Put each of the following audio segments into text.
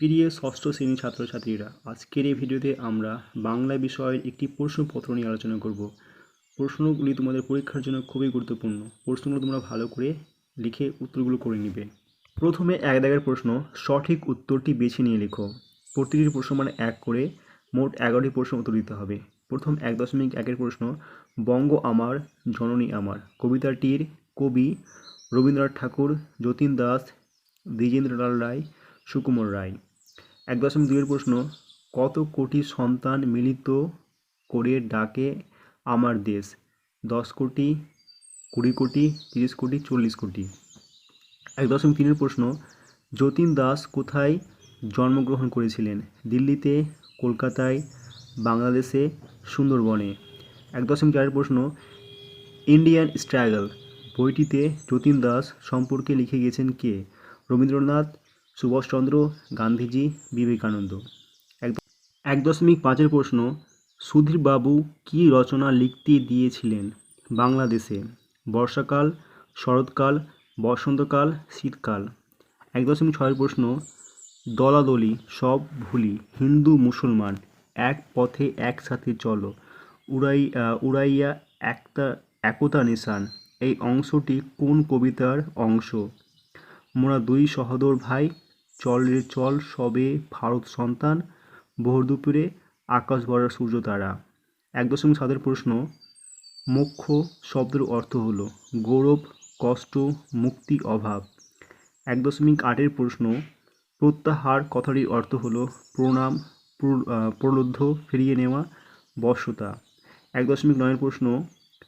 প্রিয় ষষ্ঠ শ্রেণীর ছাত্রছাত্রীরা, আজকের এই ভিডিওতে আমরা বাংলা বিষয়ের একটি প্রশ্নপত্র নিয়ে আলোচনা করব। প্রশ্নগুলি তোমাদের পরীক্ষার জন্য খুবই গুরুত্বপূর্ণ। প্রশ্নগুলো তোমরা ভালো করে লিখে উত্তরগুলো করে নিবে। প্রথমে এক দাগের প্রশ্ন, সঠিক উত্তরটি বেছে নিয়ে লেখো। প্রতিটি প্রশ্ন মানে এক করে মোট 11টি প্রশ্ন উত্তর দিতে হবে। প্রথম 1.1-এর প্রশ্ন, বঙ্গ আমার জননী আমার কবিতাটির কবি রবীন্দ্রনাথ ঠাকুর, যতীন দাস, দ্বিজেন্দ্রলাল রায়, সুকুমার রায়। 1.2-এর প্রশ্ন, কত কোটি সন্তান মিলিত করে ডাকে আমার দেশ? 10 কোটি, 20 কোটি, 30 কোটি, 40 কোটি। 1.3-এর প্রশ্ন, যতীন দাস কোথায় জন্মগ্রহণ করেছিলেন? দিল্লিতে, কলকাতায়, বাংলাদেশে, সুন্দরবনে। 1.4-এর প্রশ্ন, ইন্ডিয়ান স্ট্রাগল বইটিতে যতীন দাস সম্পর্কে লিখে গেছেন কে? রবীন্দ্রনাথ, সুভাষচন্দ্র, গান্ধীজি, বিবেকানন্দ। 1.5-এর প্রশ্ন, সুধীরবাবু কী রচনা লিখতে দিয়েছিলেন? বাংলাদেশে, বর্ষাকাল, শরৎকাল, বসন্তকাল, শীতকাল। 1.6-এর প্রশ্ন, দলাদলি সব ভুলি, হিন্দু মুসলমান এক পথে একসাথে চলো, উড়াইয়া একতা নিশান, এই অংশটি কোন কবিতার অংশ? মোরা দুই সহোদর ভাই, চল রে চল সবে ভারত সন্তান, ভোর দুপুরে আকাশ ভরা সূর্য তারা। 1.7-এর প্রশ্ন, মোক্ষ শব্দের অর্থ হলো গৌরব, কষ্ট, মুক্তি, অভাব। 1.8-এর প্রশ্ন, প্রত্যাহার কথাটির অর্থ হলো প্রণাম, প্রলুব্ধ, ফিরিয়ে নেওয়া, বশ্যতা। 1.9-এর প্রশ্ন,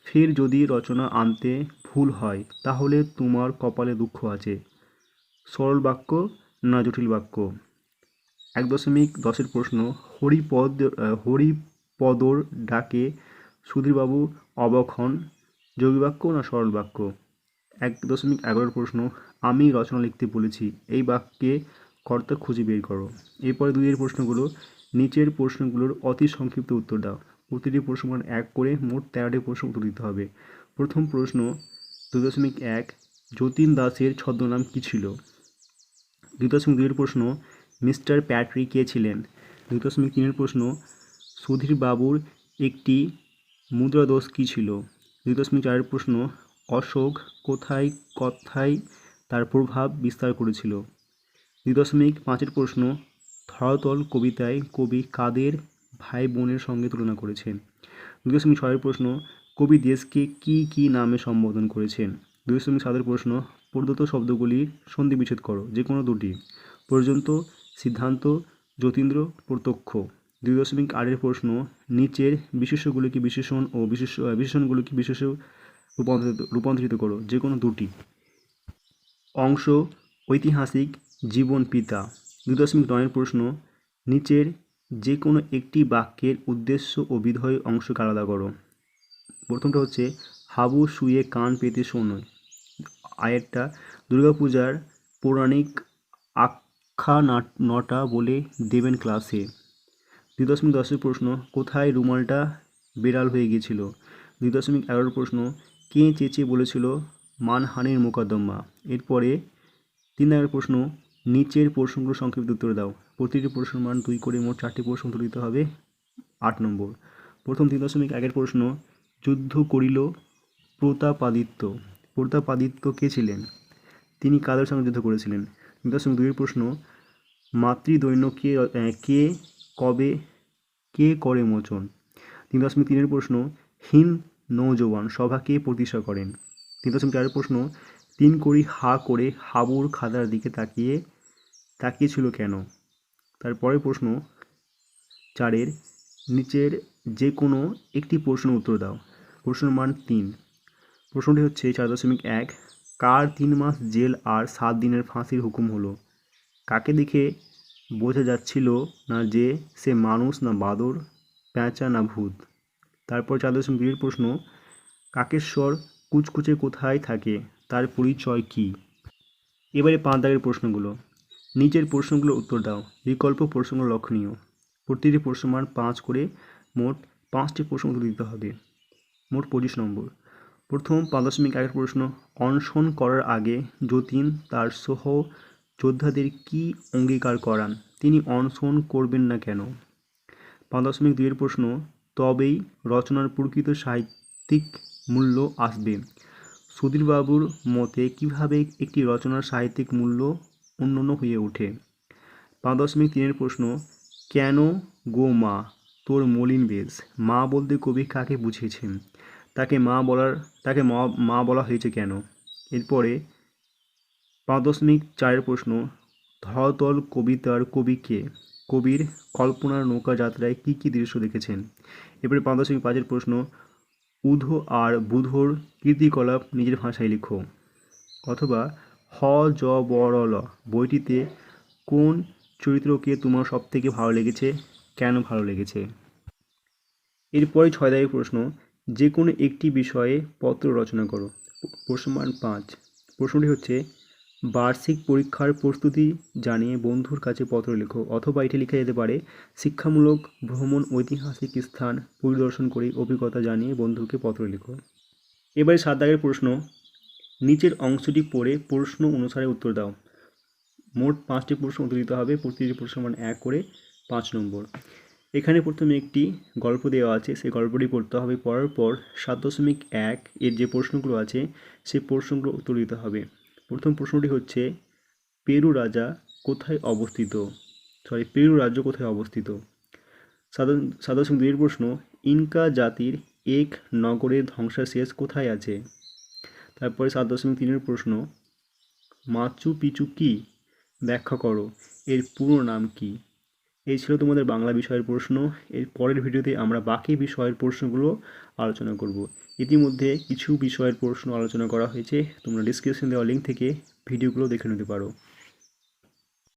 ফের যদি রচনা আনতে ভুল হয় তাহলে তোমার কপালে দুঃখ আছে, সরল বাক্য না জটিল বাক্য। 1.10-এর প্রশ্ন, হরিপদর ডাকে সুধীরবাবু অবাক হন, যোগী বাক্য না সরল বাক্য। 1.11-এর প্রশ্ন, আমি রচনা লিখতে বলেছি, এই বাক্যে কর্তা খুঁজে বের করো। এরপরে 2-এর প্রশ্নগুলো, নিচের প্রশ্নগুলোর অতি সংক্ষিপ্ত উত্তর দাও। প্রতিটি প্রশ্ন মান 1 করে মোট 13টি প্রশ্ন উত্তর দিতে হবে। প্রথম প্রশ্ন 2.1, যতীন দাসের ছদ্মনাম কী ছিল? 2.2-এর প্রশ্ন, মিস্টার প্যাট্রি কে ছিলেন? 2.3-এর প্রশ্ন, সুধীরবাবুর একটি মুদ্রাদোষ কী ছিল? 2.4-এর প্রশ্ন, অশোক কোথায় কথায় তার প্রভাব বিস্তার করেছিল? 2.5-এর প্রশ্ন, ধরাতল কবিতায় কবি কাদের ভাই বোনের সঙ্গে তুলনা করেছেন? 2.6-এর প্রশ্ন, কবি দেশকে কী কী নামে সম্বোধন করেছেন? 2.7-এর প্রশ্ন, প্রদত্ত শব্দগুলির সন্ধি বিচ্ছেদ করো, যে কোনো দুটি। পর্যন্ত, সিদ্ধান্ত, যতীন্দ্র, প্রত্যক্ষ। 2.8-এর প্রশ্ন, নিচের বিশেষ্যগুলিকে বিশেষণ ও বিশেষণগুলিকে বিশেষ্য রূপান্তরিত করো, যে কোনো দুটি। অংশ, ঐতিহাসিক জীবন পিতা। 2.9-এর প্রশ্ন, নিচের যে কোনো একটি বাক্যের উদ্দেশ্য ও বিধেয় অংশকে আলাদা করো। প্রথমটা হচ্ছে, হাবু শুয়ে কান পেতে শোনোয়। আয়েরটা, দুর্গাপূজার পৌরাণিক আখ্যা নটা বলে দেবেন ক্লাসে। 2.10-এর প্রশ্ন, কোথায় রুমালটা বেড়াল হয়ে গিয়েছিল? 2.11-এর প্রশ্ন, কে চেঁচিয়ে বলেছিল মানহানির মোকদ্দমা? এরপরে 3 প্রশ্ন, নিচের প্রশ্নগুলো সংক্ষিপ্ত উত্তর দাও। প্রতিটি প্রশ্নের মান 2 করে মোট 4টি প্রশ্ন উত্তর দিতে হবে। 8 নম্বর। প্রথম 3.1-এর প্রশ্ন, যুদ্ধ করিল প্রতাপাদিত্য। প্রতাপাদিত্য কে ছিলেন? তিনি কাদের সঙ্গে যুদ্ধ করেছিলেন? 2.2-এর প্রশ্ন, মাতৃদৈন্য কে কবে কে করে মোচন? 3.3-এর প্রশ্ন, হিন নৌজওয়ান সভা কে প্রতিষ্ঠা করেন? 3.4-এর প্রশ্ন, 3 কড়ি হা করে হাবুর খাতার দিকে তাকিয়েছিল কেন? তারপরের প্রশ্ন 4-এর, নিচের যে কোনো একটি প্রশ্নের উত্তর দাও। প্রশ্নের মান 3। প্রশ্নটি হচ্ছে 4.1, কার 3 মাস জেল আর 7 দিনের ফাঁসির হুকুম হলো? কাকে দেখে বোঝা যাচ্ছিল না যে সে মানুষ না বাদর, পেঁচা না ভূত? তারপর 4.2-এর প্রশ্ন, কাকেশ্বর কুচকুচে কোথায় থাকে, তার পরিচয় কী? এবারে 5 দাগের প্রশ্নগুলো, নিচের প্রশ্নগুলোর উত্তর দাও। বিকল্প প্রশ্নগুলো লক্ষণীয়। প্রতিটি প্রশ্নের মান 5 করে মোট 5টি প্রশ্ন উত্তর দিতে হবে। মোট 25 নম্বর। প্রথম 5.1-এর প্রশ্ন, অনশন করার আগে যতীন তার সহ যোদ্ধাদের কী অঙ্গীকার করান? তিনি অনশন করবেন না কেন? 5.2 প্রশ্ন, তবেই রচনার প্রকৃত সাহিত্যিক মূল্য আসবে। সুধীরবাবুর মতে কিভাবে একটি রচনার সাহিত্যিক মূল্য অনন্য হয়ে ওঠে? 5.3 প্রশ্ন, কেন গো মা তোর মলিন বেশ? মা বলতে কবি কাকে বুঝিয়েছেন? তাকে মা বলা হয়েছে কেন? এরপরে 5.4 প্রশ্ন, ধরাতল কবিতার কবি কে? কবির কল্পনার নৌকা যাত্রায় কী কী দৃশ্য দেখেছেন? এরপরে 5.5 প্রশ্ন, উধো আর বুধোর কীর্তিকলাপ নিজের ভাষায় লিখো। অথবা হ জ ব র ল বইটিতে কোন চরিত্রকে তোমার সবথেকে ভালো লেগেছে, কেন ভালো লেগেছে? এরপরে 6 প্রশ্ন, যে কোনো একটি বিষয়ে পত্র রচনা করো। প্রশ্নমান 5। প্রশ্নটি হচ্ছে, বার্ষিক পরীক্ষার প্রস্তুতি জানিয়ে বন্ধুর কাছে পত্র লেখো। অথবা এটি লেখা যেতে পারে, শিক্ষামূলক ভ্রমণ, ঐতিহাসিক স্থান পরিদর্শন করে অভিজ্ঞতা জানিয়ে বন্ধুকে পত্র লেখো। এবারে 7 প্রশ্ন, নিচের অংশটি পড়ে প্রশ্ন অনুসারে উত্তর দাও। মোট 5টি প্রশ্ন উত্তর দিতে হবে, প্রতিটি প্রশ্ন মান 1 করে 5 নম্বর। এখানে প্রথমে একটি গল্প দেওয়া আছে, সেই গল্পটি পড়তে হবে। পড়ার পর 7.1 এর যে প্রশ্নগুলো আছে সেই প্রশ্নগুলো উত্তর দিতে হবে। প্রথম প্রশ্নটি হচ্ছে, পেরু রাজ্য কোথায় অবস্থিত? 7.2 প্রশ্ন, ইনকা জাতির এক নগরের ধ্বংসাবশেষ কোথায় আছে? তারপরে 7.3 প্রশ্ন, মাচু পিচু কি? ব্যাখ্যা করো, এর পুরো নাম কি? এই ছিল তোমাদের বাংলা বিষয়ের প্রশ্ন। এর পরের ভিডিওতে আমরা বাকি বিষয়ের প্রশ্নগুলো আলোচনা করব। ইতিমধ্যে কিছু বিষয়ের প্রশ্ন আলোচনা করা হয়েছে, তোমরা ডিসক্রিপশন দেওয়া লিঙ্ক থেকে ভিডিওগুলো দেখে নিতে পারো।